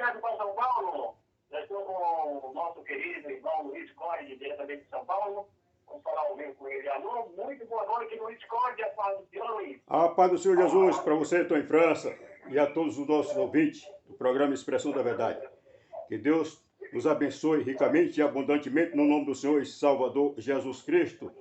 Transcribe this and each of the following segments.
direto para São Paulo. Já estou com o nosso querido irmão Luiz Conde, diretamente de São Paulo. Vamos falar ao vivo com ele. Alô, muito boa noite, Luiz Conde, a paz do Senhor, Luiz. A paz do Senhor Jesus para você, estou em França, e a todos os nossos ouvintes do programa Expressão da Verdade. Que Deus nos abençoe ricamente e abundantemente no nome do Senhor e Salvador Jesus Cristo.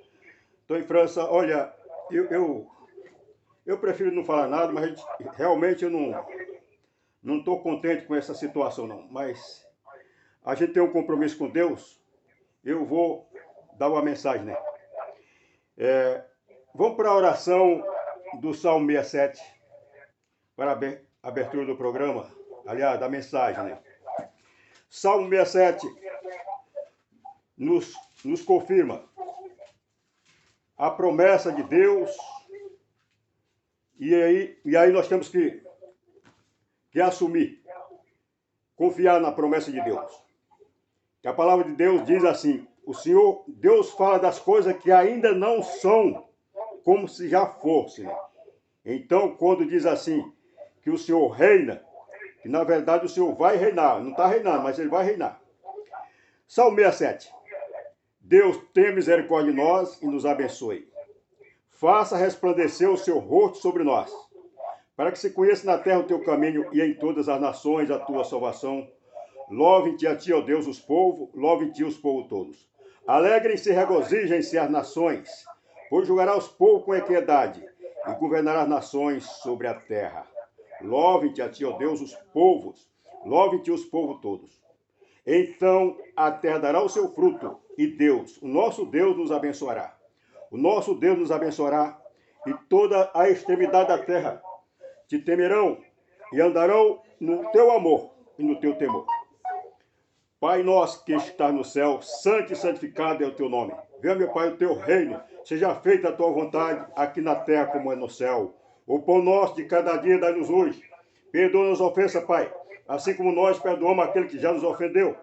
Estou em França, olha, eu prefiro não falar nada, mas realmente eu não estou contente com essa situação não. Mas a gente tem um compromisso com Deus, eu vou dar uma mensagem, né? Vamos para a oração do Salmo 67, para a abertura do programa, aliás, da mensagem, né? Salmo 67 nos confirma a promessa de Deus, e aí nós temos que assumir, confiar na promessa de Deus. Que a palavra de Deus diz assim: o Senhor, Deus fala das coisas que ainda não são como se já fossem. Então, quando diz assim, que o Senhor reina, que na verdade o Senhor vai reinar, não está reinando, mas ele vai reinar. Salmo 67. Deus tenha misericórdia de nós e nos abençoe. Faça resplandecer o seu rosto sobre nós, para que se conheça na terra o teu caminho e em todas as nações a tua salvação. Louvem-te a ti, ó Deus, os povos, louvem-te os povos todos. Alegrem-se e regozijem-se as nações, pois julgará os povos com equidade e governará as nações sobre a terra. Louvem-te a ti, ó Deus, os povos, louvem-te os povos todos. Então a terra dará o seu fruto, e Deus, o nosso Deus, nos abençoará. O nosso Deus nos abençoará, e toda a extremidade da terra te temerão e andarão no teu amor e no teu temor. Pai nosso que está no céu, santo e santificado é o teu nome. Venha, meu Pai, o teu reino, seja feita a tua vontade, aqui na terra como é no céu. O pão nosso de cada dia dai-nos hoje. Perdoa as ofensas, Pai, assim como nós perdoamos aquele que já nos ofendeu,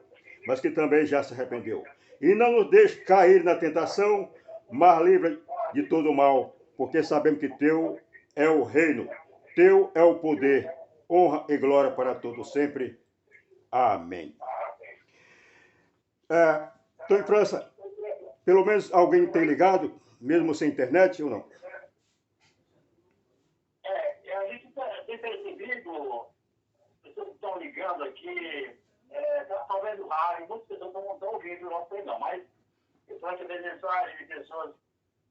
mas que também já se arrependeu. E não nos deixe cair na tentação, mas livra de todo o mal, porque sabemos que teu é o reino, teu é o poder, honra e glória para todos sempre. Amém. Estou em França. Pelo menos alguém tem ligado, mesmo sem internet ou não? A gente tem percebido, pessoas que estão ligando aqui, talvez no rádio, muitas pessoas não estão ouvindo o nosso programa, mas eu estou recebendo mensagens de pessoas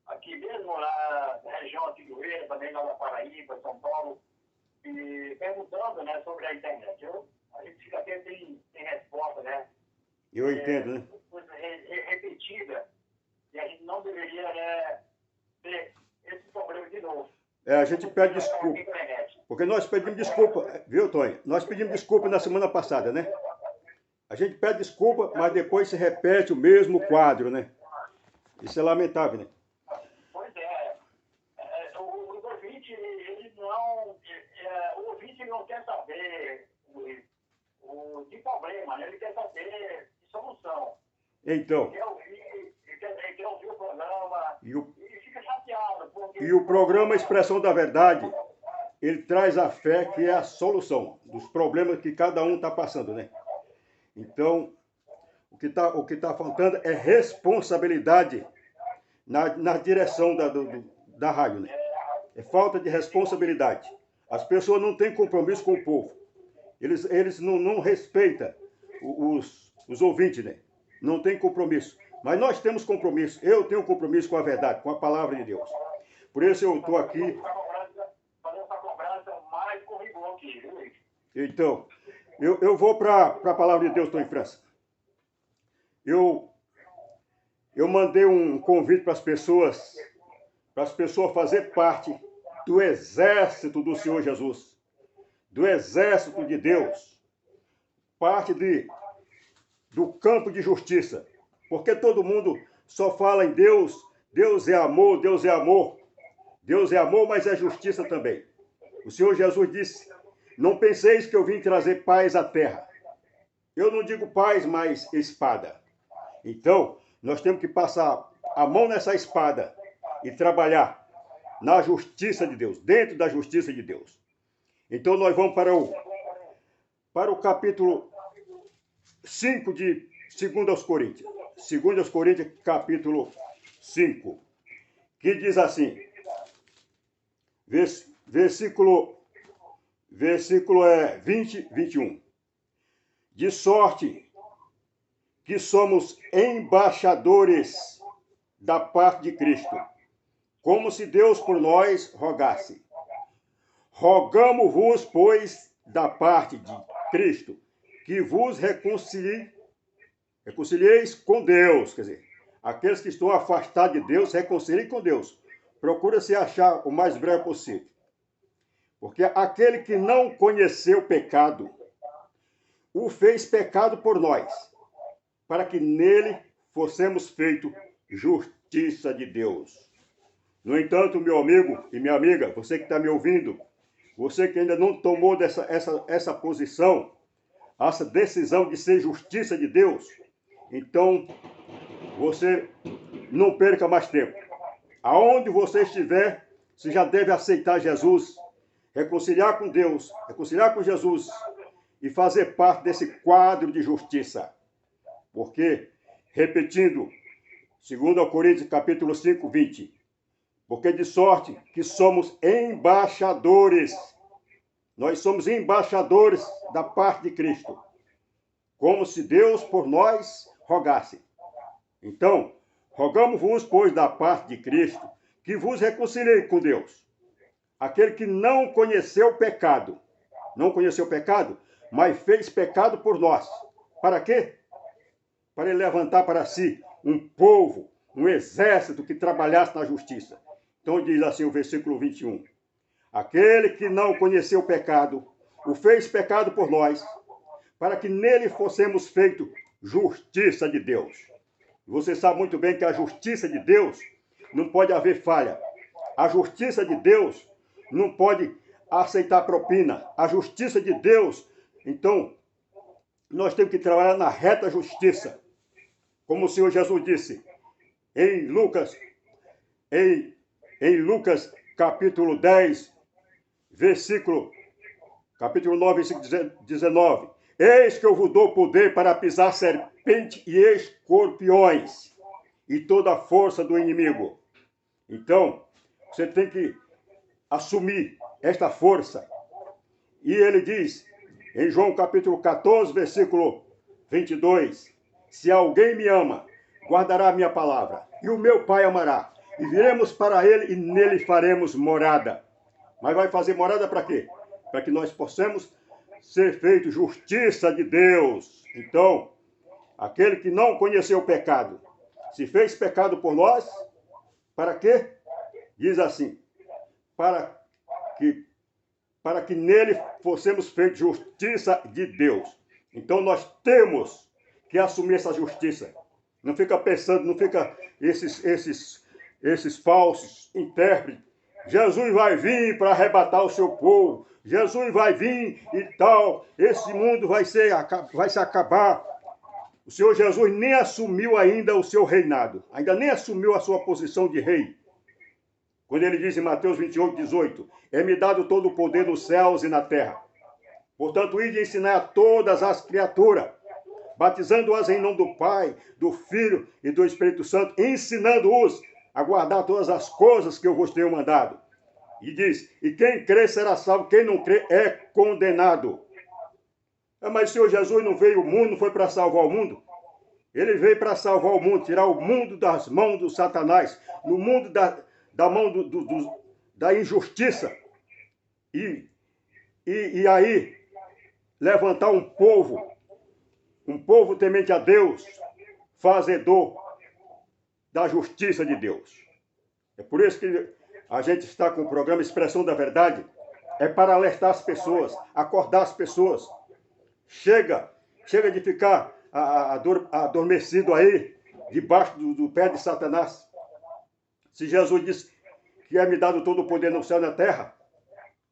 aqui mesmo, lá na região aqui do Rio, também lá da Paraíba, São Paulo, e perguntando, né, sobre a internet. A gente fica até sem resposta, né? Eu entendo, né? Coisa repetida, e a gente não deveria, né, ter esse problema de novo. A gente pede desculpa, porque nós pedimos desculpa, viu, Tony? Nós pedimos desculpa na semana passada, né? A gente pede desculpa, mas depois se repete o mesmo quadro, né? Isso é lamentável, né? Pois é. O ouvinte, ele não... o ouvinte não quer saber de problema, né? Ele quer saber de solução. Então... Ele quer ouvir o programa e fica chateado. E o programa Expressão da Verdade, ele traz a fé que é a solução dos problemas que cada um está passando, né? Então, o que tá faltando é responsabilidade na direção da rádio, né? É falta de responsabilidade. As pessoas não têm compromisso com o povo. Eles não respeitam os ouvintes, né? Não tem compromisso. Mas nós temos compromisso. Eu tenho compromisso com a verdade, com a palavra de Deus. Por isso eu estou aqui. Fazer essa cobrança mais com rigor aqui, viu? Então, eu vou para a palavra de Deus, estou em França. Eu mandei um convite para as pessoas fazer parte do exército do Senhor Jesus, do exército de Deus, parte do campo de justiça, porque todo mundo só fala em Deus, Deus é amor, Deus é amor, Deus é amor, mas é justiça também. O Senhor Jesus disse: não penseis que eu vim trazer paz à terra. Eu não digo paz, mas espada. Então, nós temos que passar a mão nessa espada e trabalhar na justiça de Deus, dentro da justiça de Deus. Então, nós vamos para para o capítulo 5 de 2 aos Coríntios. 2 aos Coríntios, capítulo 5, que diz assim, versículo 20, 21. De sorte que somos embaixadores da parte de Cristo, como se Deus por nós rogasse. Rogamo-vos, pois, da parte de Cristo, que vos reconcilieis com Deus. Quer dizer, aqueles que estão afastados de Deus, reconciliem com Deus. Procura se achar o mais breve possível. Porque aquele que não conheceu o pecado, o fez pecado por nós, para que nele fossemos feitos justiça de Deus. No entanto, meu amigo e minha amiga, você que está me ouvindo, você que ainda não tomou essa posição, essa decisão de ser justiça de Deus, então você não perca mais tempo. Aonde você estiver, você já deve aceitar Jesus, reconciliar com Deus, reconciliar com Jesus e fazer parte desse quadro de justiça. Porque, repetindo, 2 Coríntios capítulo 5, 20, porque de sorte que somos embaixadores, nós somos embaixadores da parte de Cristo, como se Deus por nós rogasse. Então, rogamos-vos, pois, da parte de Cristo, que vos reconcilie com Deus. Aquele que não conheceu o pecado, mas fez pecado por nós. Para quê? Para ele levantar para si um povo, um exército que trabalhasse na justiça. Então diz assim o versículo 21. Aquele que não conheceu o pecado, o fez pecado por nós, para que nele fossemos feitos justiça de Deus. Você sabe muito bem que a justiça de Deus não pode haver falha. A justiça de Deus não pode aceitar propina. A justiça de Deus, então, nós temos que trabalhar na reta justiça. Como o Senhor Jesus disse em Lucas capítulo 10, capítulo 9, versículo 19. Eis que eu vos dou poder para pisar serpente e escorpiões e toda a força do inimigo. Então, você tem que assumir esta força. E ele diz, em João capítulo 14, versículo 22, se alguém me ama, guardará a minha palavra, e o meu Pai amará, e viremos para ele e nele faremos morada. Mas vai fazer morada para quê? Para que nós possamos ser feitos justiça de Deus. Então, aquele que não conheceu o pecado, se fez pecado por nós, para quê? Diz assim, para que nele fossemos feitos justiça de Deus. Então nós temos que assumir essa justiça. Não fica pensando, não fica esses falsos intérpretes. Jesus vai vir para arrebatar o seu povo. Jesus vai vir e tal. Esse mundo vai se acabar. O Senhor Jesus nem assumiu ainda o seu reinado. Ainda nem assumiu a sua posição de rei. Quando ele diz em Mateus 28, 18, é-me dado todo o poder nos céus e na terra. Portanto, ide ensinar a todas as criaturas, batizando-as em nome do Pai, do Filho e do Espírito Santo, ensinando-os a guardar todas as coisas que eu vos tenho mandado. E diz, e quem crê será salvo, quem não crê é condenado. Mas o Senhor Jesus não veio ao mundo, não foi para salvar o mundo. Ele veio para salvar o mundo, tirar o mundo das mãos do Satanás, no mundo da mão da injustiça. E aí levantar um povo temente a Deus, fazedor da justiça de Deus. É por isso que a gente está com o programa Expressão da Verdade, é para alertar as pessoas, acordar as pessoas. Chega de ficar adormecido aí, debaixo do pé de Satanás. Se Jesus disse que é me dado todo o poder no céu e na terra,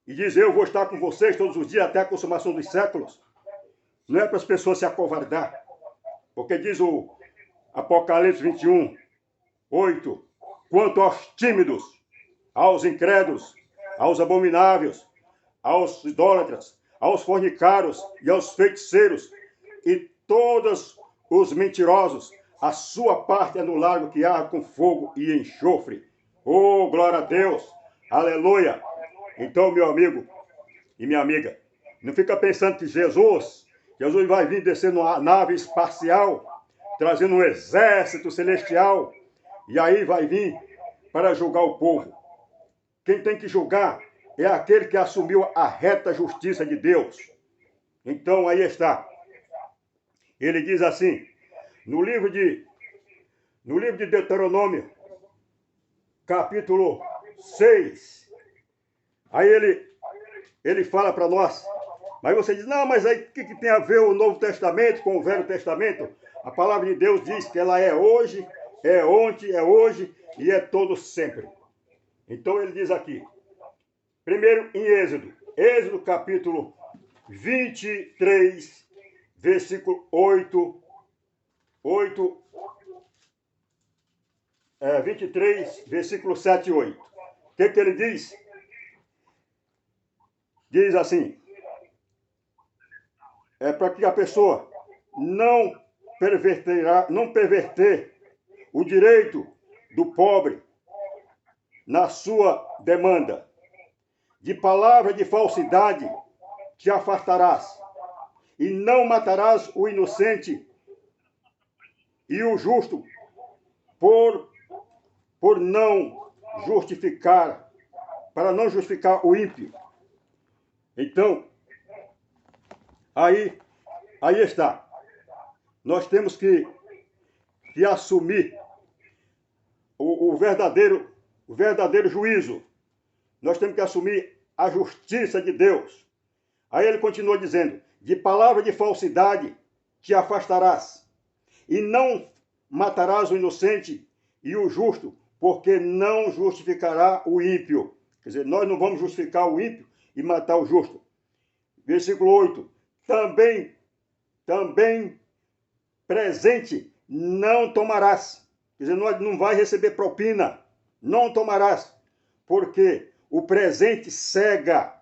e diz, eu vou estar com vocês todos os dias até a consumação dos séculos, não é para as pessoas se acovardar, porque diz o Apocalipse 21, 8, quanto aos tímidos, aos incrédulos, aos abomináveis, aos idólatras, aos fornicários e aos feiticeiros e todos os mentirosos, a sua parte é no lago que arde com fogo e enxofre. Oh, glória a Deus! Aleluia! Então, meu amigo e minha amiga, não fica pensando que Jesus vai vir descer numa nave espacial, trazendo um exército celestial, e aí vai vir para julgar o povo. Quem tem que julgar é aquele que assumiu a reta justiça de Deus. Então, aí está. Ele diz assim, no livro de Deuteronômio, capítulo 6, aí ele fala para nós, mas você diz, não, mas aí o que tem a ver o Novo Testamento com o Velho Testamento? A palavra de Deus diz que ela é hoje, é ontem, é hoje e é todo sempre. Então ele diz aqui, primeiro em Êxodo capítulo 23, versículo 23, versículo 7 e 8. O que ele diz? Diz assim, para que a pessoa não perverter o direito do pobre na sua demanda. De palavra de falsidade te afastarás, e não matarás o inocente e o justo por não justificar, para não justificar o ímpio. Então, aí está. Nós temos que assumir o verdadeiro juízo. Nós temos que assumir a justiça de Deus. Aí ele continua dizendo, de palavra de falsidade te afastarás, e não matarás o inocente e o justo, porque não justificará o ímpio. Quer dizer, nós não vamos justificar o ímpio e matar o justo. Versículo 8. Também presente não tomarás. Quer dizer, não vai receber propina. Não tomarás. Porque o presente cega.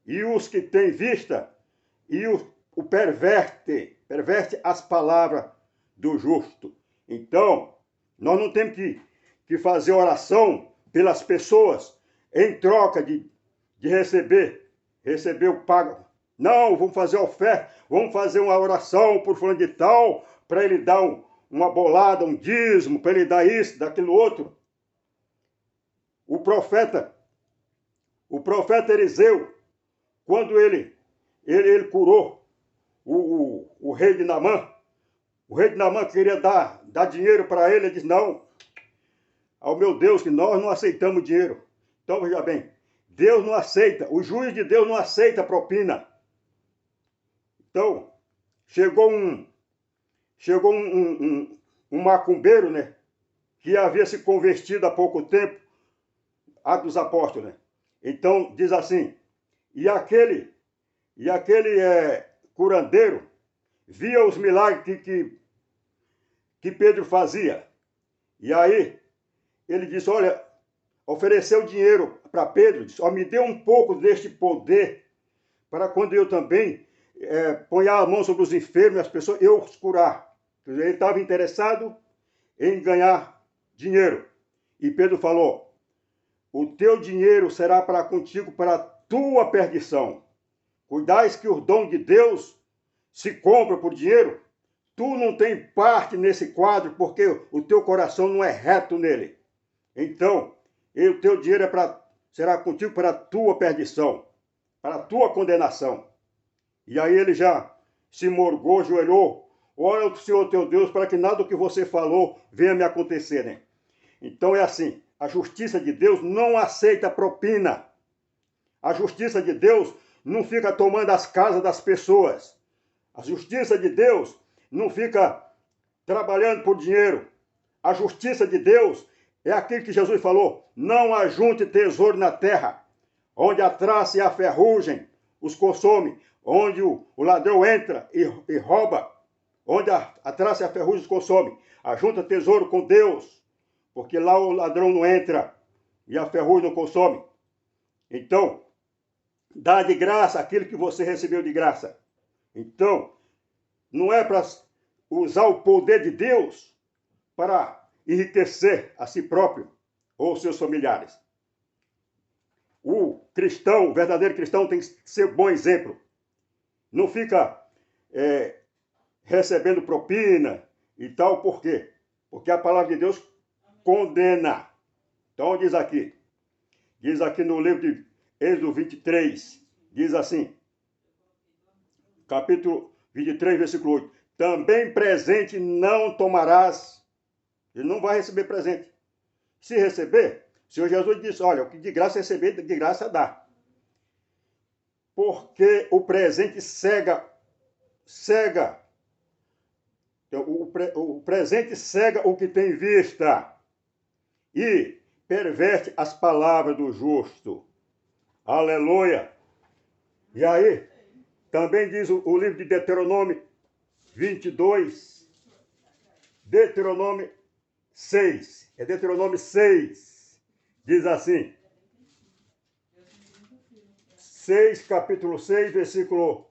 E os que têm vista, e o perverte as palavras do justo. Então, nós não temos que fazer oração pelas pessoas em troca de receber o pago. Não, vamos fazer oferta, vamos fazer uma oração por fulano de tal, para ele dar uma bolada, um dízimo, para ele dar isso, daquilo outro. O profeta Eliseu, quando ele curou o rei de Naamã, o rei de Naamã queria dar dinheiro para ele disse, não, ao meu Deus, que nós não aceitamos dinheiro. Então, veja bem, Deus não aceita, o juiz de Deus não aceita propina. Então, chegou um macumbeiro, né, que havia se convertido há pouco tempo, Atos dos Apóstolos, né? Então, diz assim, e aquele curandeiro via os milagres que Pedro fazia. E aí, ele disse, olha, ofereceu dinheiro para Pedro, disse, me dê um pouco deste poder, para quando eu também ponha a mão sobre os enfermos, as pessoas, eu os curar. Quer dizer, ele estava interessado em ganhar dinheiro. E Pedro falou, o teu dinheiro será para contigo para a tua perdição. Cuidais que o dom de Deus se compra por dinheiro. Tu não tem parte nesse quadro porque o teu coração não é reto nele. Então, o teu dinheiro será contigo para a tua perdição, para a tua condenação. E aí ele já se morgou, ajoelhou. Ora ao Senhor teu Deus para que nada do que você falou venha me acontecer, né? Então é assim, a justiça de Deus não aceita propina. A justiça de Deus não fica tomando as casas das pessoas. A justiça de Deus não fica trabalhando por dinheiro. A justiça de Deus é aquilo que Jesus falou, não ajunte tesouro na terra, onde a traça e a ferrugem os consome, onde o ladrão entra e rouba, onde a traça e a ferrugem os consome. Ajunta tesouro com Deus, porque lá o ladrão não entra e a ferrugem não consome. Então, dá de graça aquilo que você recebeu de graça. Então, não é para usar o poder de Deus para enriquecer a si próprio ou seus familiares. O cristão, o verdadeiro cristão, tem que ser bom exemplo. Não fica recebendo propina e tal, por quê? Porque a palavra de Deus condena. Então diz aqui no livro de Êxodo 23, diz assim, capítulo 23, versículo 8, também presente não tomarás. Ele não vai receber presente. Se receber, o Senhor Jesus disse, olha, o que de graça receber, de graça dá. Porque o presente cega. O presente cega o que tem vista e perverte as palavras do justo. Aleluia! E aí, também diz o livro de Deuteronômio 22, Deuteronômio 6, Deuteronômio 6, diz assim, 6, capítulo 6, versículo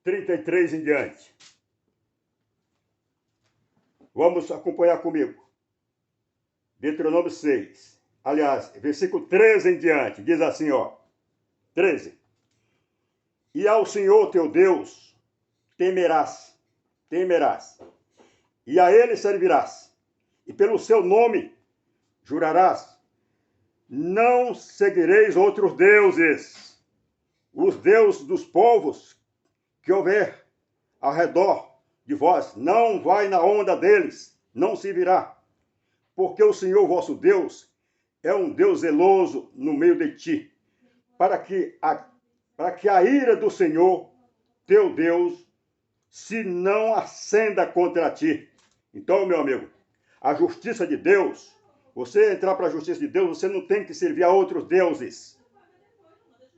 33 em diante. Vamos acompanhar comigo. Deuteronômio 6. Aliás, versículo 13 em diante. Diz assim, ó. 13. E ao Senhor teu Deus temerás. E a ele servirás. E pelo seu nome jurarás. Não seguireis outros deuses. Os deuses dos povos que houver ao redor de vós, não vai na onda deles, não se virá. Porque o Senhor vosso Deus é um Deus zeloso no meio de ti, para que a ira do Senhor, teu Deus, se não acenda contra ti. Então, meu amigo, a justiça de Deus, você entrar para a justiça de Deus, você não tem que servir a outros deuses.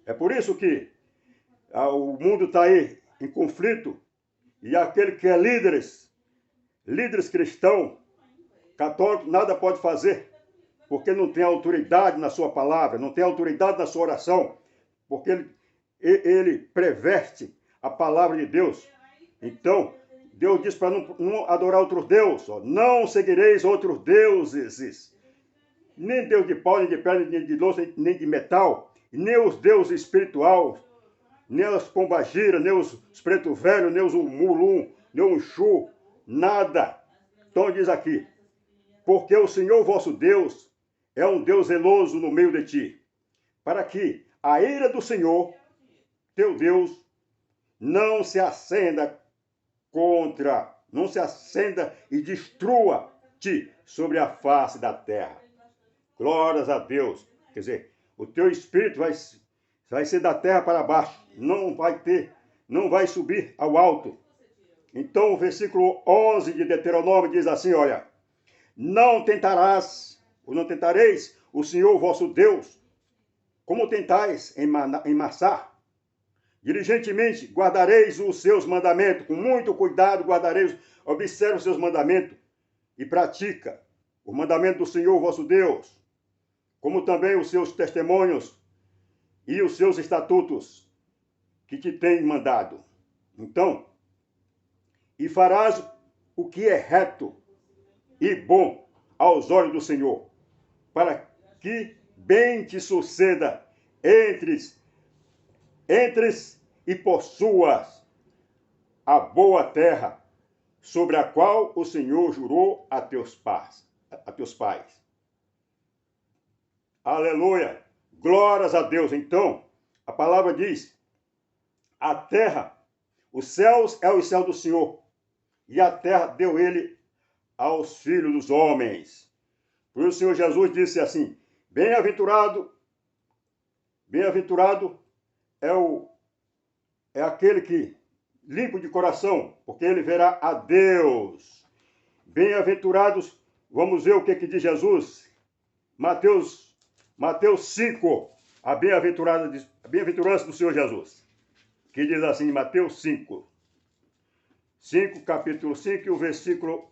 É por isso que o mundo está aí em conflito, e aquele que é líderes cristãos, católicos, nada pode fazer, porque não tem autoridade na sua palavra, não tem autoridade na sua oração, porque ele perverte a palavra de Deus. Então, Deus diz para não adorar outros deuses, não seguireis outros deuses, nem Deus de pau, nem de pedra, nem de louça, nem de metal, nem os deuses espirituais, nem os pombagira, nem os preto velho, nem os mulum, nem o Unxu, nada. Então diz aqui, porque o Senhor vosso Deus é um Deus zeloso no meio de ti, para que a ira do Senhor, teu Deus, não se acenda e destrua-te sobre a face da terra. Glórias a Deus. Quer dizer, o teu espírito vai ser da terra para baixo, não vai subir ao alto. Então o versículo 11 de Deuteronômio diz assim, olha, não tentareis o Senhor vosso Deus, como tentais em Massá. Diligentemente guardareis os seus mandamentos, com muito cuidado observa os seus mandamentos e pratica o mandamento do Senhor vosso Deus, como também os seus testemunhos e os seus estatutos que te tem mandado. Então, e farás o que é reto e bom aos olhos do Senhor, para que bem te suceda entres e possuas a boa terra, sobre a qual o Senhor jurou a teus pais. Aleluia! Glórias a Deus. Então, a palavra diz, a terra, os céus é o céu do Senhor, e a terra deu ele aos filhos dos homens. Por isso o Senhor Jesus disse assim, bem-aventurado é aquele que limpo de coração, porque ele verá a Deus. Bem-aventurados, vamos ver o que diz Jesus. Mateus 5, a bem-aventurança do Senhor Jesus, que diz assim, Mateus 5, capítulo 5, e o versículo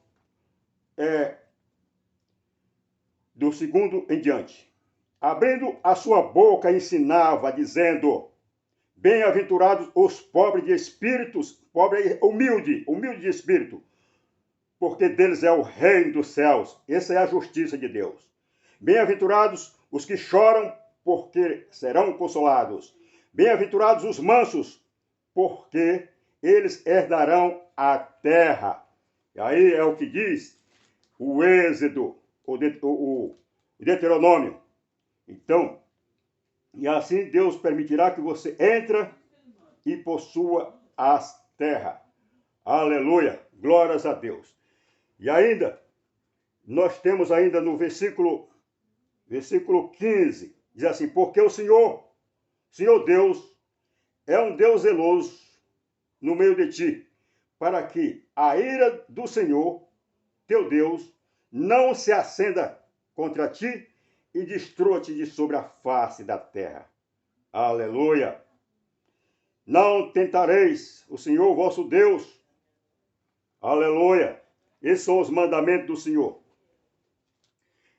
do 2 em diante. abrindo a sua boca, ensinava, dizendo: bem-aventurados os pobres de espíritos, pobre humilde de espírito, porque deles é o reino dos céus. Essa é a justiça de Deus. Bem-aventurados os que choram, porque serão consolados. Bem-aventurados os mansos, porque eles herdarão a terra. E aí é o que diz o Êxodo, o Deuteronômio. Então, e assim Deus permitirá que você entre e possua as terras. Aleluia, glórias a Deus. E ainda, nós temos ainda no versículo 15, diz assim: porque o Senhor Deus, é um Deus zeloso no meio de ti, para que a ira do Senhor, teu Deus, não se acenda contra ti e destrua-te de sobre a face da terra. Aleluia! Não tentareis o Senhor vosso Deus. Aleluia! Esses são os mandamentos do Senhor.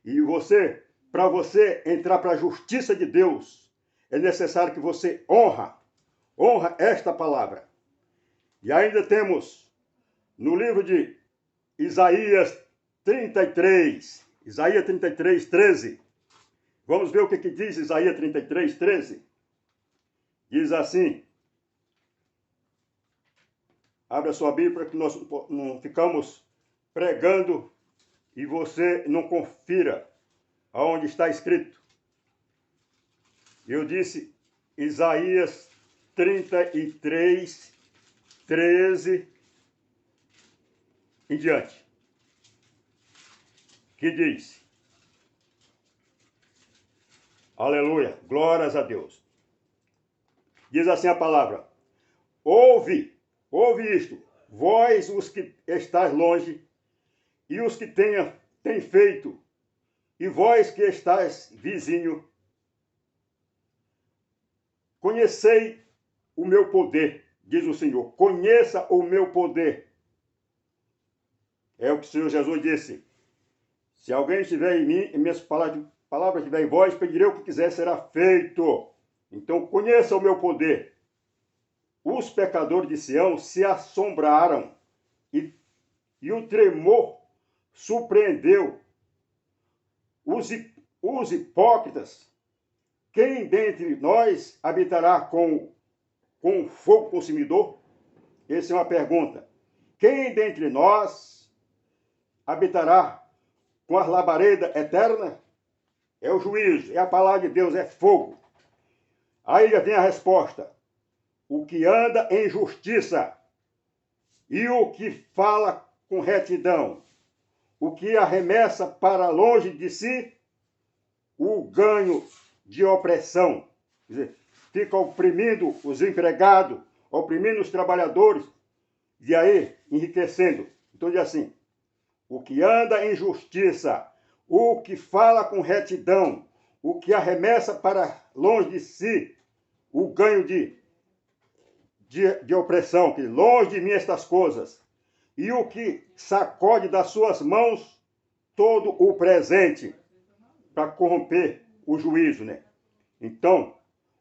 E para você entrar para a justiça de Deus, é necessário que você honra esta palavra. E ainda temos no livro de Isaías 33, 13. Vamos ver o que diz Isaías 33, 13. Diz assim: abre a sua Bíblia para que nós não ficamos pregando e você não confira aonde está escrito. Eu disse Isaías 33, 13 em diante, que diz: aleluia, glórias a Deus. Diz assim a palavra: ouve isto, vós os que estáis longe, e os que têm feito, e vós que estáis vizinho, conhecei o meu poder, diz o Senhor, conheça o meu poder. É o que o Senhor Jesus disse: se alguém estiver em mim, e minhas palavras estiverem em vós, pedirei o que quiser, será feito. Então conheça o meu poder. Os pecadores de Sião se assombraram e o tremor surpreendeu os hipócritas. Quem dentre nós habitará com fogo consumidor? Essa é uma pergunta. Quem dentre nós habitará com a labareda eterna? É o juízo, é a palavra de Deus, é fogo. Aí já vem a resposta: o que anda em justiça e o que fala com retidão, o que arremessa para longe de si o ganho de opressão. Quer dizer, fica oprimindo os empregados, oprimindo os trabalhadores, e aí enriquecendo. Então diz assim: o que anda em justiça, o que fala com retidão, o que arremessa para longe de si o ganho de opressão, que longe de mim estas coisas, e o que sacode das suas mãos todo o presente, para corromper o juízo, né? Então,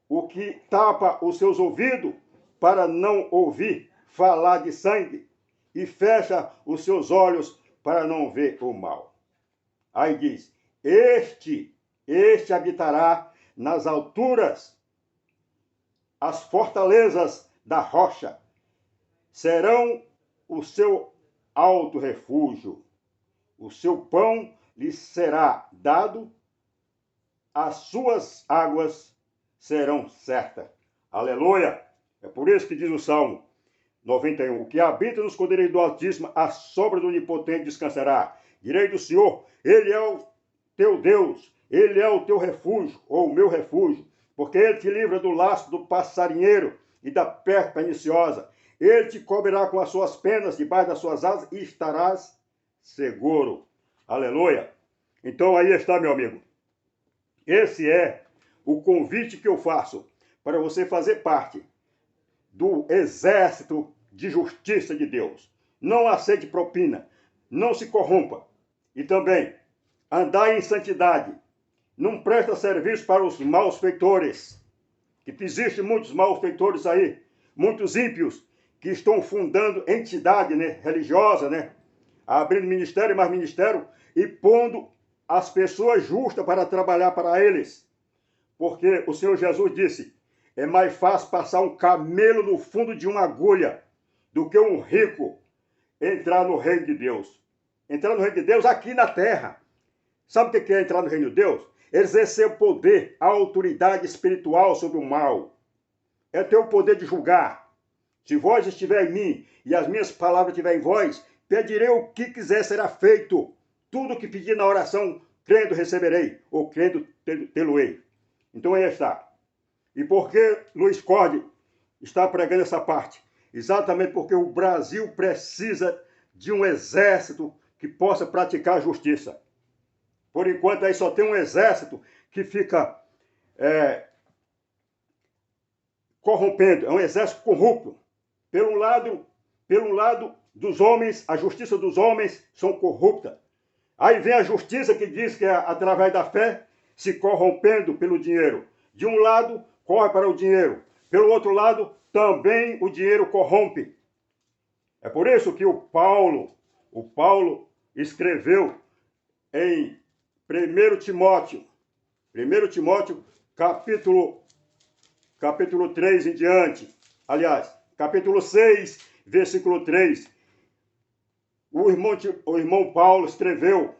o que tapa os seus ouvidos para não ouvir falar de sangue, e fecha os seus olhos para não ver o mal. Aí diz: este habitará nas alturas, as fortalezas da rocha serão o seu alto refúgio. O seu pão lhe será dado, as suas águas serão certas. Aleluia! É por isso que diz o Salmo 91: o que habita nos esconderijos do Altíssimo, a sombra do Onipotente descansará. Direi do Senhor: ele é o teu Deus, ele é o teu refúgio, ou o meu refúgio, porque ele te livra do laço do passarinheiro e da peste perniciosa. Ele te cobrirá com as suas penas, debaixo das suas asas, e estarás seguro. Aleluia! Então aí está, meu amigo. Esse é o convite que eu faço para você fazer parte do exército de justiça de Deus. Não aceite propina, não se corrompa. E também andar em santidade não presta serviço para os malfeitores, que existem muitos malfeitores aí, muitos ímpios, que estão fundando entidade, né, religiosa, né, abrindo ministério e mais ministério, e pondo as pessoas justas para trabalhar para eles. Porque o Senhor Jesus disse, é mais fácil passar um camelo no fundo de uma agulha do que um rico entrar no reino de Deus. Entrar no reino de Deus aqui na terra. Sabe o que é entrar no reino de Deus? Exercer o poder, a autoridade espiritual sobre o mal. É ter o poder de julgar. Se vós estiver em mim e as minhas palavras estiverem em vós, pedirei o que quiser será feito. Tudo o que pedir na oração, crendo receberei, ou crendo tê-lo-ei. Então aí está. E por que Luiz Corde está pregando essa parte? Exatamente porque o Brasil precisa de um exército que possa praticar a justiça. Por enquanto aí só tem um exército que fica corrompendo, é um exército corrupto. Pelo lado dos homens, a justiça dos homens são corrupta. Aí vem a justiça que diz que é através da fé, se corrompendo pelo dinheiro. De um lado, corre para o dinheiro. Pelo outro lado, também o dinheiro corrompe. É por isso que o Paulo escreveu em 1 Timóteo, capítulo 3 em diante. Aliás, capítulo 6, versículo 3. O irmão Paulo escreveu,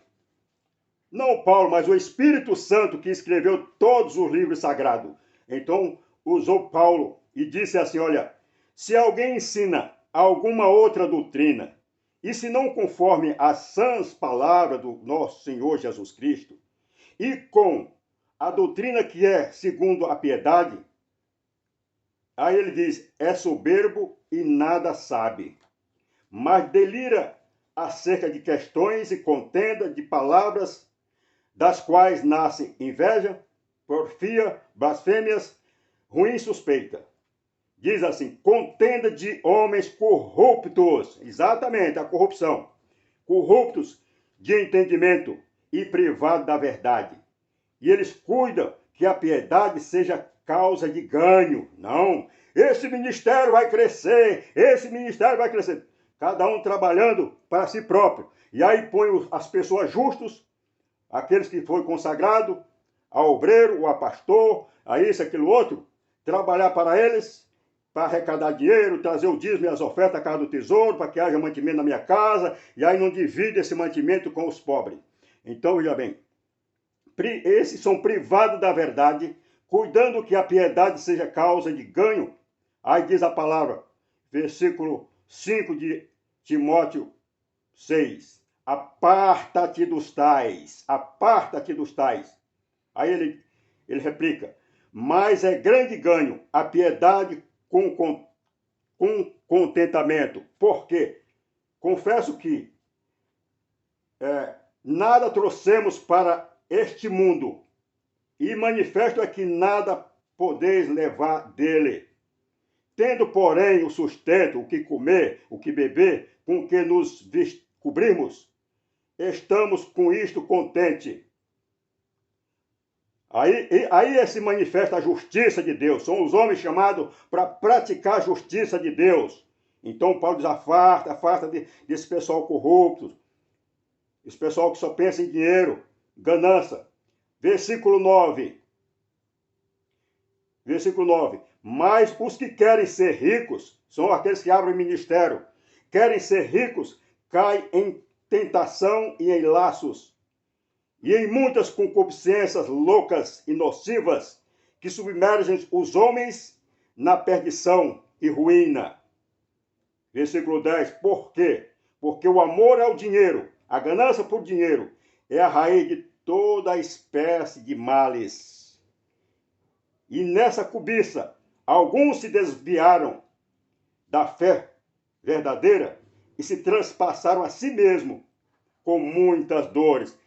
não Paulo, mas o Espírito Santo que escreveu todos os livros sagrados. Então, usou Paulo e disse assim, olha, se alguém ensina alguma outra doutrina, e se não conforme as sãs palavras do nosso Senhor Jesus Cristo, e com a doutrina que é segundo a piedade, aí ele diz, é soberbo e nada sabe, mas delira acerca de questões e contenda de palavras, das quais nascem inveja, porfia, blasfêmias, ruim suspeita. Diz assim, contenda de homens corruptos, exatamente, a corrupção, corruptos de entendimento e privados da verdade. E eles cuidam que a piedade seja causa de ganho. Não, esse ministério vai crescer, Cada um trabalhando para si próprio. E aí põe as pessoas justas, aqueles que foram consagrados, ao obreiro, ao pastor, a isso, aquilo, outro, trabalhar para eles, para arrecadar dinheiro, trazer o dízimo e as ofertas à casa do tesouro, para que haja mantimento na minha casa, e aí não divide esse mantimento com os pobres. Então, veja bem, esses são privados da verdade, cuidando que a piedade seja causa de ganho. Aí diz a palavra, versículo 5 de Timóteo 6. Aparta-te dos tais. Aí ele replica, mas é grande ganho a piedade com contentamento. Por quê? Confesso que nada trouxemos para este mundo, e manifesto é que nada podeis levar dele. Tendo, porém, o sustento, o que comer, o que beber, com que nos cobrimos, estamos com isto contente. Aí se manifesta a justiça de Deus. São os homens chamados para praticar a justiça de Deus. Então Paulo diz, afasta desse pessoal corrupto, esse pessoal que só pensa em dinheiro, ganância. Versículo 9. Mas os que querem ser ricos, são aqueles que abrem ministério, querem ser ricos, caem em tentação e em laços, e em muitas concupiscências loucas e nocivas, que submergem os homens na perdição e ruína. Versículo 10. Por quê? Porque o amor ao dinheiro, a ganância por dinheiro, é a raiz de toda a espécie de males. E nessa cobiça, alguns se desviaram da fé verdadeira e se transpassaram a si mesmo com muitas dores.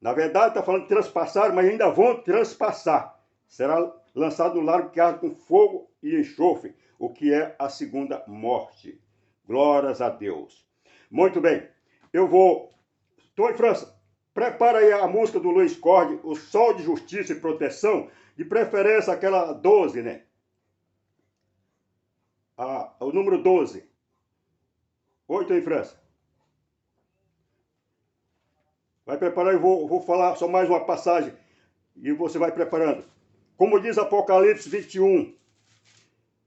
Na verdade, está falando de transpassar, mas ainda vão transpassar. Será lançado no lago que arde com fogo e enxofre, o que é a segunda morte. Glórias a Deus. Muito bem, estou em França. Prepara aí a música do Luiz Cordi, O Sol de Justiça e Proteção, de preferência aquela 12, né? O número 12. Oito em França. Vai preparar e vou falar só mais uma passagem e você vai preparando. Como diz Apocalipse 21.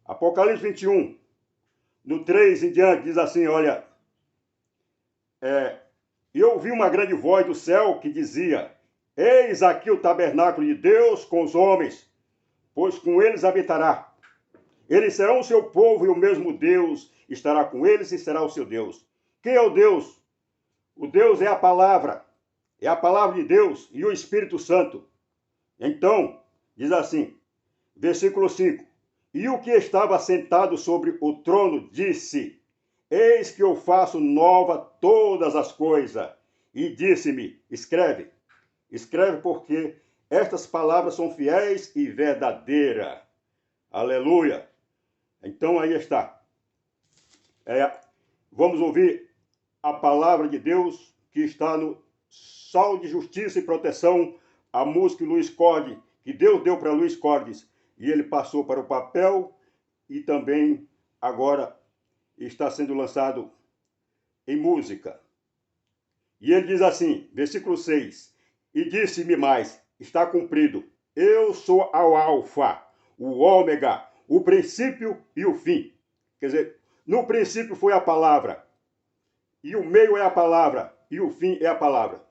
Apocalipse 21, no 3 em diante, diz assim, olha... E eu ouvi uma grande voz do céu que dizia: Eis aqui o tabernáculo de Deus com os homens, pois com eles habitará. Eles serão o seu povo e o mesmo Deus estará com eles e será o seu Deus. Quem é o Deus? O Deus é a palavra de Deus e o Espírito Santo. Então, diz assim, versículo 5: E o que estava sentado sobre o trono disse: Eis que eu faço nova todas as coisas. E disse-me, escreve, porque estas palavras são fiéis e verdadeiras. Aleluia. Então aí está. Vamos ouvir a palavra de Deus que está no Sol de Justiça e Proteção, a música Luiz Cordes, que Deus deu para Luiz Cordes, e ele passou para o papel e também agora está sendo lançado em música. E ele diz assim, versículo 6, E disse-me mais, está cumprido, eu sou ao alfa, o ômega, o princípio e o fim. Quer dizer, no princípio foi a palavra, e o meio é a palavra, e o fim é a palavra.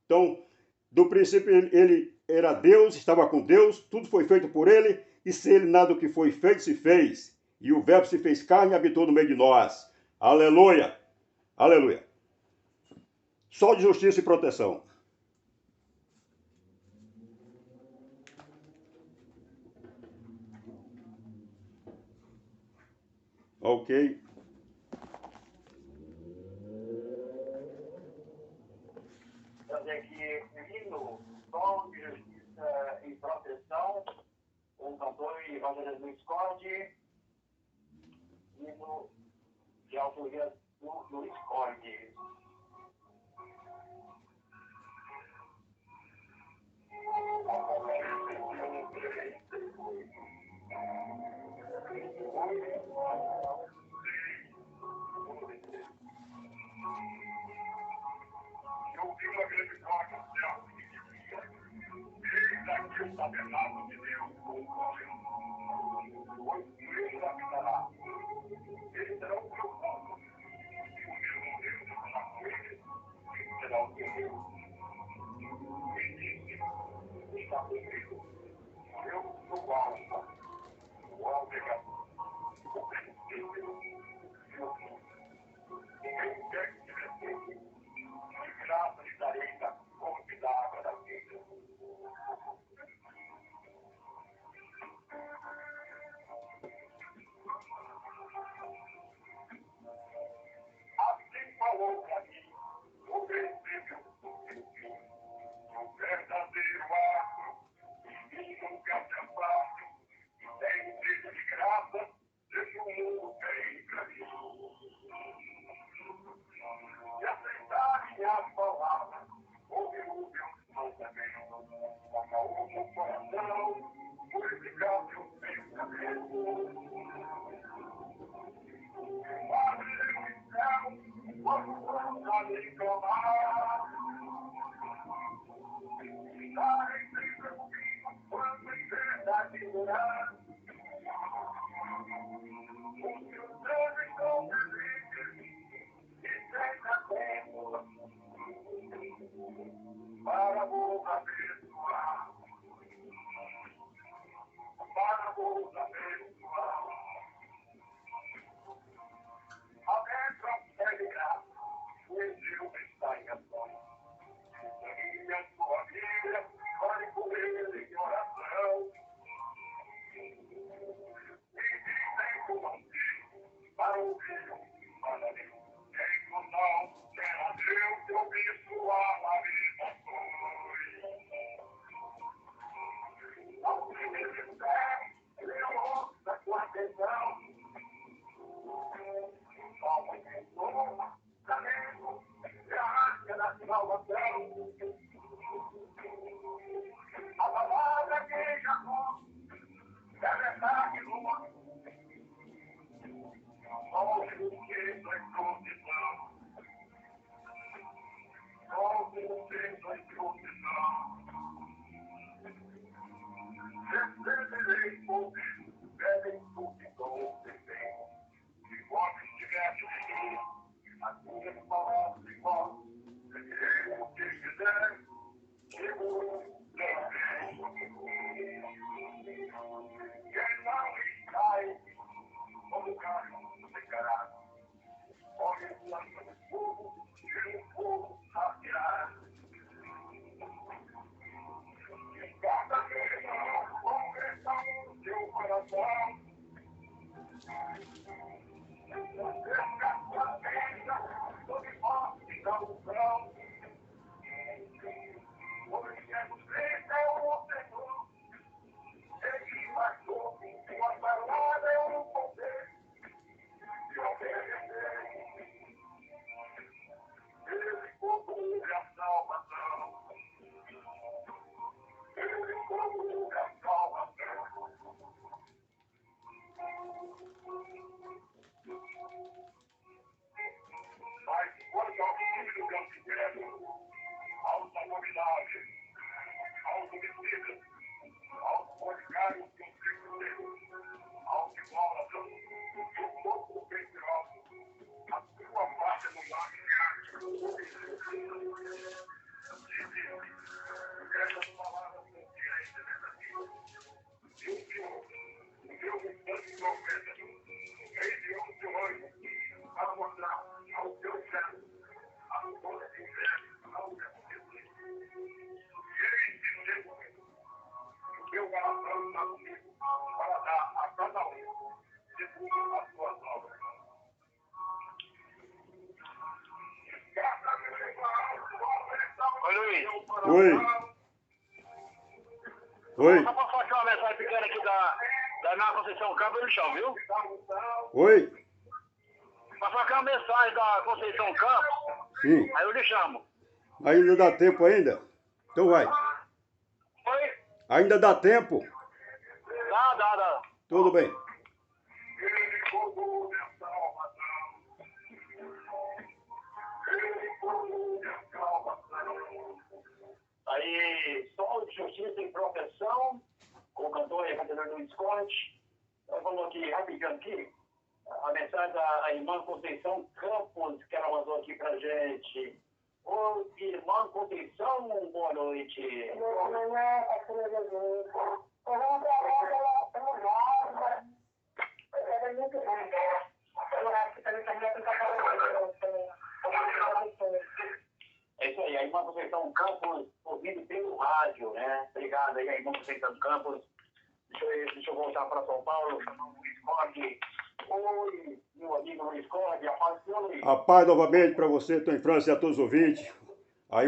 Então, do princípio ele era Deus, estava com Deus, tudo foi feito por ele, e sem ele nada do que foi feito se fez. E o verbo se fez carne e habitou no meio de nós. Aleluia! Aleluia! Sol de justiça e proteção. Ok. Fazer aqui o hino, Sol de Justiça e Proteção, o cantor e evangelista Luiz Cordes, hino de autoria do Luiz Cordes. Eu vi uma grande voz no céu que dizia: Eis aqui o tabernáculo de Deus com os homens, pois com eles habitará. Eles serão o seu povo, e o mesmo Deus estará com eles, e será o seu Deus. E disse: Está cumprido. Eu sou o Alfa, o Ômega, o princípio e o fim. Quem quer que tiver sede, de graça lhe darei da fonte da água da vida. Assim falou para mim o princípio e o fim, o verdadeiro arco, e nunca se afaste, tem sido de graça, deixa o mundo bem para mim. E aceitarem as palavras, ouvir o meu mandamento, acalma o coração, purificar seu pensamento. Abre o céu, quando a lhe clamar, estarem sempre comigo, quando em verdade orar. Os meus dedos estão felizes, e sem tempo para vos abençoar, para vos abençoar. Abençoa a fé de graça, o Deus está em ações. E a sua Bíblia, ore por ele em oração. E dizem com você, para ouvir o mandamento. Em não será Deus que ouvir sua lamentações. Oi. Oi. Só pra fazer uma mensagem pequena aqui da minha Conceição Campos no chão, viu? Oi. Pra fazer uma mensagem da Conceição Campos, Sim. aí eu lhe chamo. Ainda dá tempo ainda? Então vai. Oi? Ainda dá tempo? Dá. Tudo bem. Aí, Sol de Justiça e Proteção, com o cantor e cantador Luiz Corte. Ela falou aqui, rapidinho aqui, a mensagem da irmã Conceição Campos, que ela mandou aqui pra gente. Ô, irmã Conceição, boa noite. Boa manhã, pastor Jesus. Eu vou trabalhar pela casa. Era muito bom. Eu acho que também está É isso aí, a irmã Conceição Campos, ouvindo pelo rádio, né? Obrigado aí, a irmã Conceição Campos. Deixa eu voltar para São Paulo, Luiz Corte. Oi, meu amigo Luiz Corte, a paz do Senhor, Luiz. A paz novamente para você, tua infância e a todos os ouvintes. Aí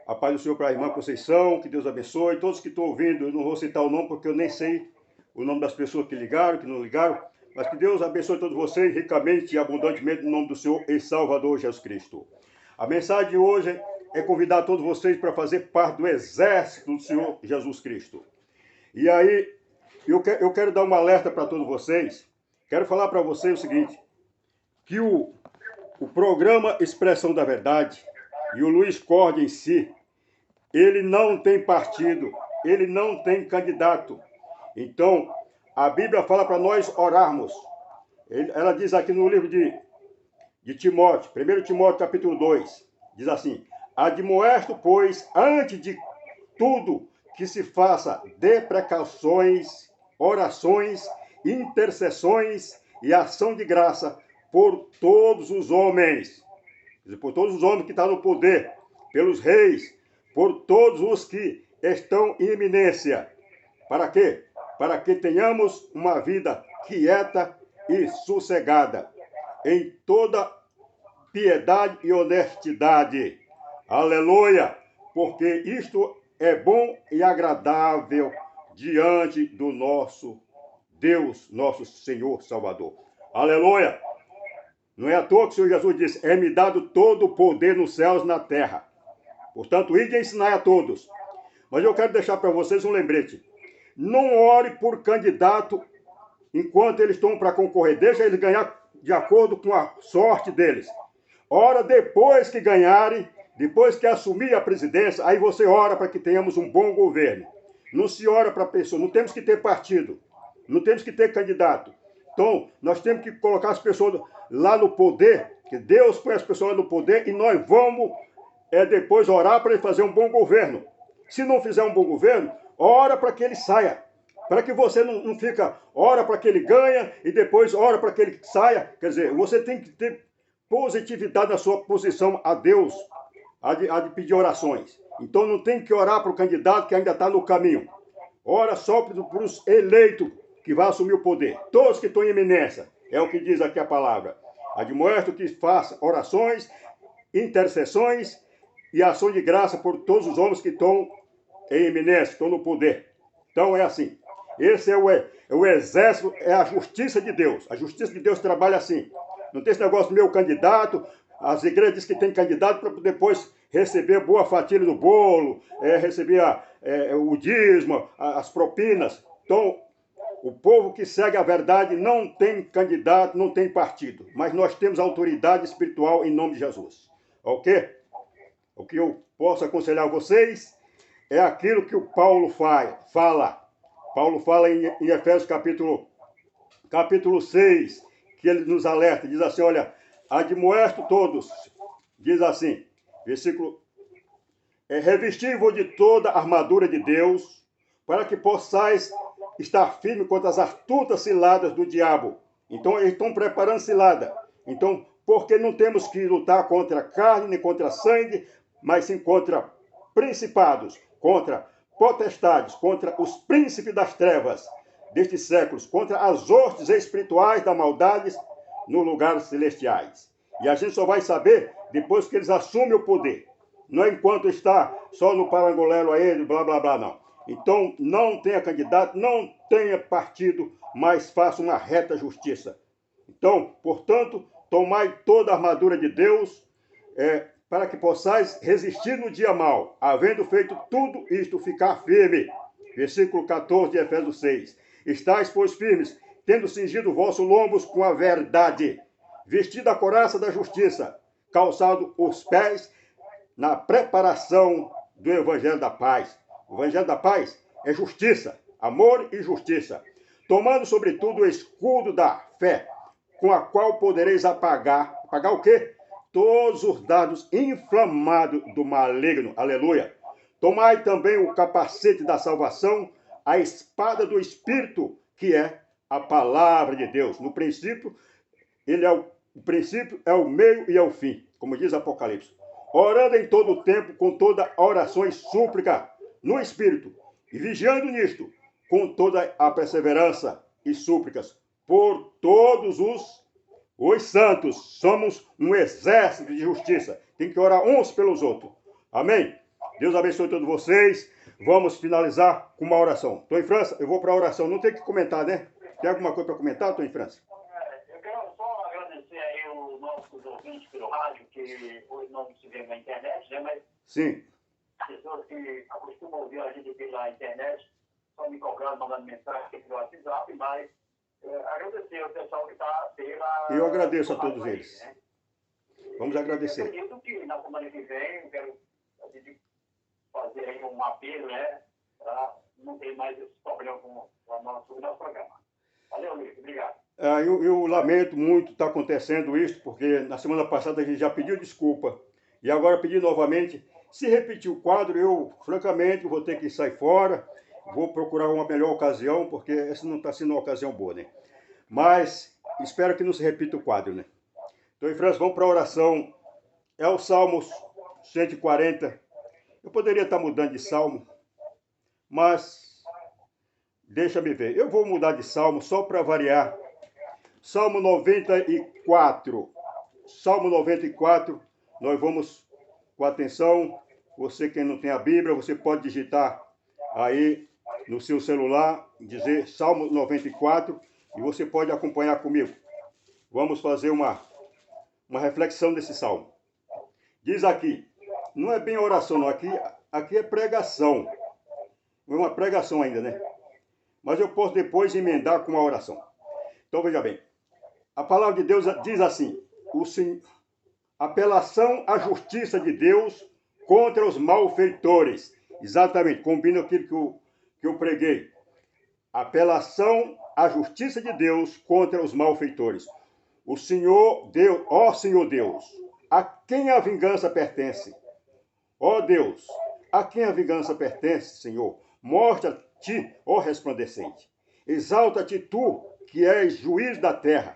a paz do Senhor para a irmã Conceição, que Deus abençoe. Todos que estão ouvindo, eu não vou citar o nome porque eu nem sei o nome das pessoas que ligaram, que não ligaram. Mas que Deus abençoe todos vocês ricamente e abundantemente no nome do Senhor e Salvador Jesus Cristo. A mensagem de hoje é convidar todos vocês para fazer parte do exército do Senhor Jesus Cristo. E aí, eu quero dar um alerta para todos vocês. Quero falar para vocês o seguinte, que o programa Expressão da Verdade e o Luiz Corte em si, ele não tem partido, ele não tem candidato. Então, a Bíblia fala para nós orarmos. Ela diz aqui no livro de Timóteo, 1 Timóteo capítulo 2, diz assim: admoesto, pois, antes de tudo que se faça, dê precauções, orações, intercessões e ação de graça por todos os homens. Por todos os homens que estão no poder, pelos reis, por todos os que estão em eminência. Para quê? Para que tenhamos uma vida quieta e sossegada, em toda piedade e honestidade. Aleluia! Porque isto é bom e agradável diante do nosso Deus, nosso Senhor Salvador. Aleluia! Não é à toa que o Senhor Jesus disse: é-me dado todo o poder nos céus e na terra. Portanto, ide ensinar a todos. Mas eu quero deixar para vocês um lembrete. Não ore por candidato enquanto eles estão para concorrer, deixa eles ganhar de acordo com a sorte deles. Ora, depois que ganharem, depois que assumir a presidência, aí você ora para que tenhamos um bom governo. Não se ora para pessoa, não temos que ter partido, não temos que ter candidato. Então, nós temos que colocar as pessoas lá no poder, que Deus põe as pessoas lá no poder e nós vamos depois orar para ele fazer um bom governo. Se não fizer um bom governo, ora para que ele saia. Para que você não fica, ora para que ele ganhe e depois ora para que ele saia. Quer dizer, você tem que ter positividade na sua posição a Deus, a de pedir orações. Então não tem que orar para o candidato que ainda está no caminho. Ora só para os eleitos que vão assumir o poder. Todos que estão em eminência. É o que diz aqui a palavra. Admoesto que faça orações, intercessões e ação de graça por todos os homens que estão em eminência, que estão no poder. Então é assim. Esse é o exército, é a justiça de Deus. A justiça de Deus trabalha assim. Não tem esse negócio do meu candidato. As igrejas dizem que tem candidato para depois receber boa fatia do bolo, receber o dízimo, as propinas. Então, o povo que segue a verdade não tem candidato, não tem partido. Mas nós temos autoridade espiritual em nome de Jesus. Ok? O que eu posso aconselhar a vocês é aquilo que o Paulo fala. Paulo fala em Efésios capítulo 6, que ele nos alerta, diz assim, olha, admoesto todos, diz assim, versículo, revesti-vos de toda a armadura de Deus, para que possais estar firme contra as astutas ciladas do diabo. Então, eles estão preparando cilada. Então, porque não temos que lutar contra carne, nem contra sangue, mas sim contra principados, contra potestades, contra os príncipes das trevas destes séculos, contra as hostes espirituais da maldade nos lugares celestiais. E a gente só vai saber depois que eles assumem o poder. Não é enquanto está só no parangolelo aí, blá, blá, blá, não. Então, não tenha candidato, não tenha partido, mas faça uma reta justiça. Então, portanto, tomai toda a armadura de Deus, para que possais resistir no dia mau, havendo feito tudo isto, ficar firme. Versículo 14 de Efésios 6. Estais, pois, firmes, tendo cingido vossos lombos com a verdade, vestido a couraça da justiça, calçado os pés na preparação do Evangelho da Paz. O Evangelho da Paz é justiça, amor e justiça. Tomando, sobretudo, o escudo da fé, com a qual podereis apagar o quê? Todos os dardos inflamados do maligno. Aleluia. Tomai também o capacete da salvação, a espada do Espírito, que é a palavra de Deus. No princípio, o princípio é o meio e é o fim, como diz Apocalipse. Orando em todo o tempo, com toda oração e súplica no Espírito, e vigiando nisto, com toda a perseverança e súplicas, por todos os santos. Somos um exército de justiça. Tem que orar uns pelos outros. Amém? Deus abençoe todos vocês. Vamos finalizar com uma oração. Estou em França, eu vou para a oração. Não tem que comentar, né? Tem alguma coisa para comentar? Estou em França. Eu quero só agradecer aí os nossos ouvintes pelo rádio, que hoje não se vê na internet, né? Mas sim. Pessoas que acostumam ouvir a gente pela internet, estão me cobrando, mandando mensagem pelo WhatsApp, mas agradecer ao pessoal que está pela... Eu agradeço a todos eles. Né? Vamos agradecer. Eu acredito que na semana que vem eu quero fazer aí um apelo, né? Para não ter mais esse problema com o nosso programa. Valeu, Luiz. Obrigado. Eu lamento muito estar acontecendo isso, porque na semana passada a gente já pediu desculpa. E agora pedir novamente. Se repetir o quadro, eu, francamente, vou ter que sair fora. Vou procurar uma melhor ocasião, porque essa não está sendo uma ocasião boa, né? Mas espero que não se repita o quadro, né? Então, em França, vamos para a oração. É o Salmos 140. Eu poderia estar mudando de salmo, mas deixa-me ver. Eu vou mudar de salmo só para variar. Salmo 94. Salmo 94, nós vamos com atenção. Você que não tem a Bíblia, você pode digitar aí no seu celular, dizer Salmo 94, e você pode acompanhar comigo. Vamos fazer uma reflexão desse salmo. Diz aqui, não é bem oração, não. Aqui é pregação. É uma pregação ainda, né? Mas eu posso depois emendar com uma oração. Então veja bem, a palavra de Deus diz assim, apelação à justiça de Deus contra os malfeitores. Exatamente, combina aquilo que eu preguei. Apelação à justiça de Deus contra os malfeitores. O Senhor Deus, ó Senhor Deus, a quem a vingança pertence? Ó Deus, a quem a vingança pertence, Senhor? Mostra-te, ó resplandecente. Exalta-te tu, que és juiz da terra.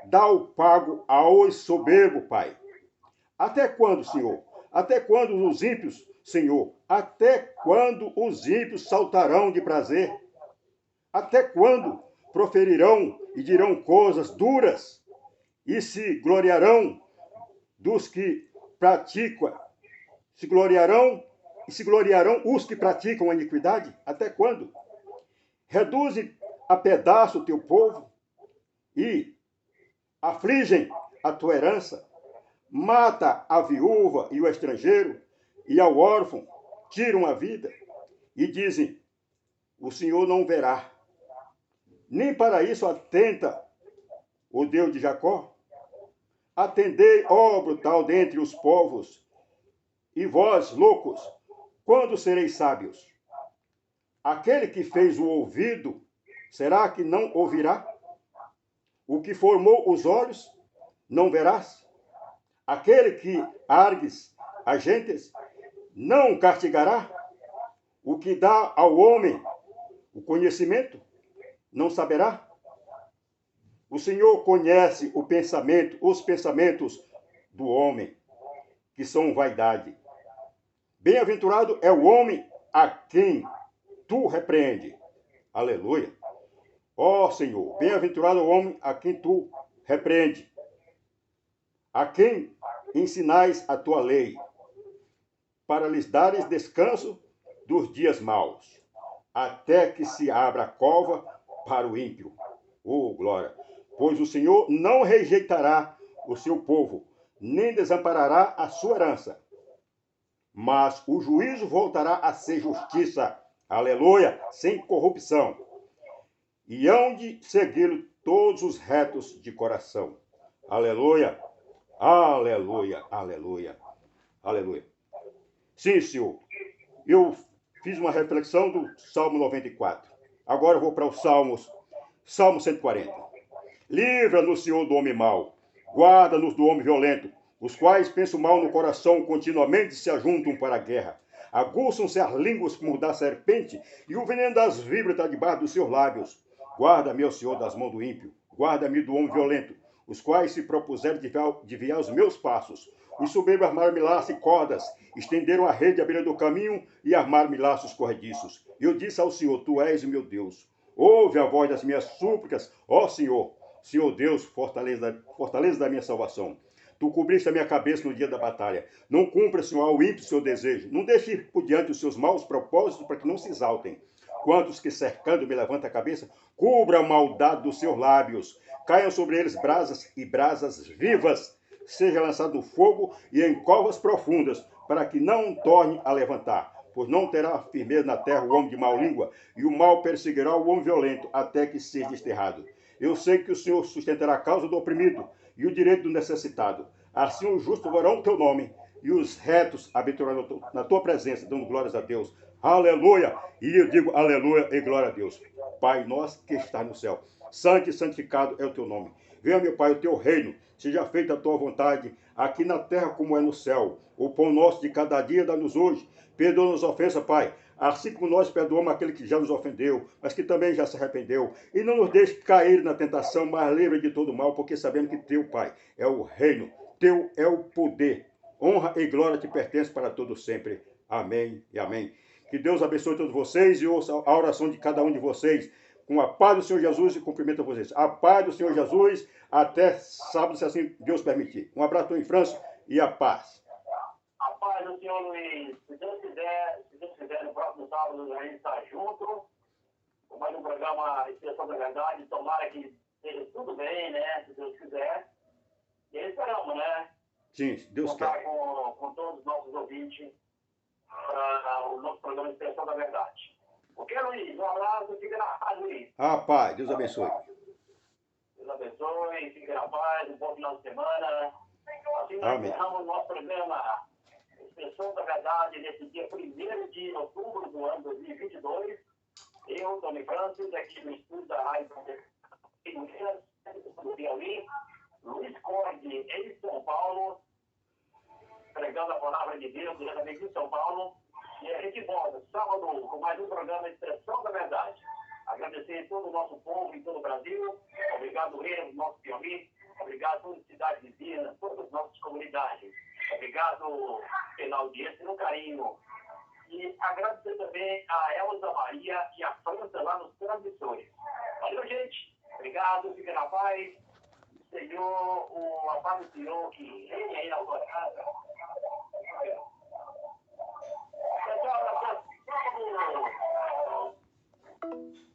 Dá o pago aos soberbos, Pai. Até quando, Senhor? Até quando os ímpios, Senhor? Até quando os ímpios saltarão de prazer? Até quando proferirão e dirão coisas duras e se gloriarão dos que praticam? Se gloriarão os que praticam a iniquidade? Até quando? Reduzem a pedaço o teu povo e afligem a tua herança. Mata a viúva e o estrangeiro e ao órfão tiram a vida e dizem, o Senhor não verá. Nem para isso atenta o Deus de Jacó. Atendei, ó brutal dentre os povos, e vós, loucos, quando sereis sábios? Aquele que fez o ouvido, será que não ouvirá? O que formou os olhos, não verás? Aquele que argues as gentes, não castigará? O que dá ao homem o conhecimento, não saberá? O Senhor conhece os pensamentos do homem, que são vaidade. Bem-aventurado é o homem a quem tu repreende. Aleluia. Ó Senhor, bem-aventurado é o homem a quem tu repreende. A quem ensinais a tua lei, para lhes dares descanso dos dias maus, até que se abra a cova para o ímpio. Oh, glória! Pois o Senhor não rejeitará o seu povo, nem desamparará a sua herança. Mas o juízo voltará a ser justiça, aleluia, sem corrupção. E hão de segui-lo todos os retos de coração. Aleluia, aleluia, aleluia, aleluia. Sim, Senhor, eu fiz uma reflexão do Salmo 94. Agora eu vou para o Salmo 140. Livra-nos, Senhor, do homem mau. Guarda-nos do homem violento, os quais pensam mal no coração, continuamente se ajuntam para a guerra. Aguçam-se as línguas como da serpente, e o veneno das víboras está debaixo dos seus lábios. Guarda-me, ó Senhor, das mãos do ímpio. Guarda-me do homem violento, os quais se propuseram desviar os meus passos. Os soberbos armaram-me laços e cordas, estenderam a rede à beira do caminho e armaram-me laços corrediços. Eu disse ao Senhor, tu és o meu Deus. Ouve a voz das minhas súplicas, ó Senhor. Senhor Deus, fortaleza da minha salvação. Tu cobriste a minha cabeça no dia da batalha. Não cumpra, Senhor, ao ímpio seu desejo. Não deixe ir por diante os seus maus propósitos para que não se exaltem. Quantos que cercando me levantam a cabeça, cubra a maldade dos seus lábios. Caiam sobre eles brasas e brasas vivas. Seja lançado fogo e em covas profundas, para que não torne a levantar. Pois não terá firmeza na terra o homem de mau língua, e o mal perseguirá o homem violento, até que seja desterrado. Eu sei que o Senhor sustentará a causa do oprimido e o direito do necessitado. Assim os justos louvarão o teu nome, e os retos habitarão na tua presença, dando glórias a Deus. Aleluia! E eu digo aleluia e glória a Deus. Pai nosso que está no céu, santo e santificado é o teu nome. Venha, meu Pai, o teu reino, seja feita a tua vontade, aqui na terra como é no céu. O pão nosso de cada dia dá-nos hoje. Perdoa-nos as ofensas, Pai, assim como nós perdoamos aquele que já nos ofendeu, mas que também já se arrependeu. E não nos deixe cair na tentação, mas livre de todo mal, porque sabemos que teu, Pai, é o reino, teu é o poder. Honra e glória te pertence para todos sempre. Amém e amém. Que Deus abençoe todos vocês e ouça a oração de cada um de vocês. Com a paz do Senhor Jesus e cumprimento a vocês. A paz do Senhor Jesus, até sábado, se assim Deus permitir. Um abraço em França e a paz. A paz do Senhor Luiz. Se Deus quiser, no próximo sábado a gente está junto. Com mais um programa Expressão da Verdade. Tomara que seja tudo bem, né? Se Deus quiser. E aí esperamos, né? Sim, Deus quer. Com todos os nossos ouvintes para o nosso programa Expressão da Verdade. Ok, Luiz? Um abraço, fica na paz, Luiz. A paz, Deus abençoe. paz, um bom final de semana. Assim nós Amém. encerramos o nosso programa Expressão da Verdade nesse dia 1º de outubro do ano 2022. Eu, Tony Francis, aqui no estúdio da Rádio do Piauí, Luiz Corte, em São Paulo, pregando a palavra de Deus diretamente em São Paulo. E a gente volta sábado com mais um programa Expressão da Verdade. Agradecer a todo o nosso povo em todo o Brasil. Obrigado, Rio, nosso Piauí. Obrigado a todas as cidades vizinhas, todas as nossas comunidades. Obrigado pela audiência e no carinho. E agradecer também a Elza Maria e a França lá nos transmissores. Valeu, gente. Obrigado, fica na paz. Senhor, a paz do Senhor que reine aí na sua casa. Tchau, tchau.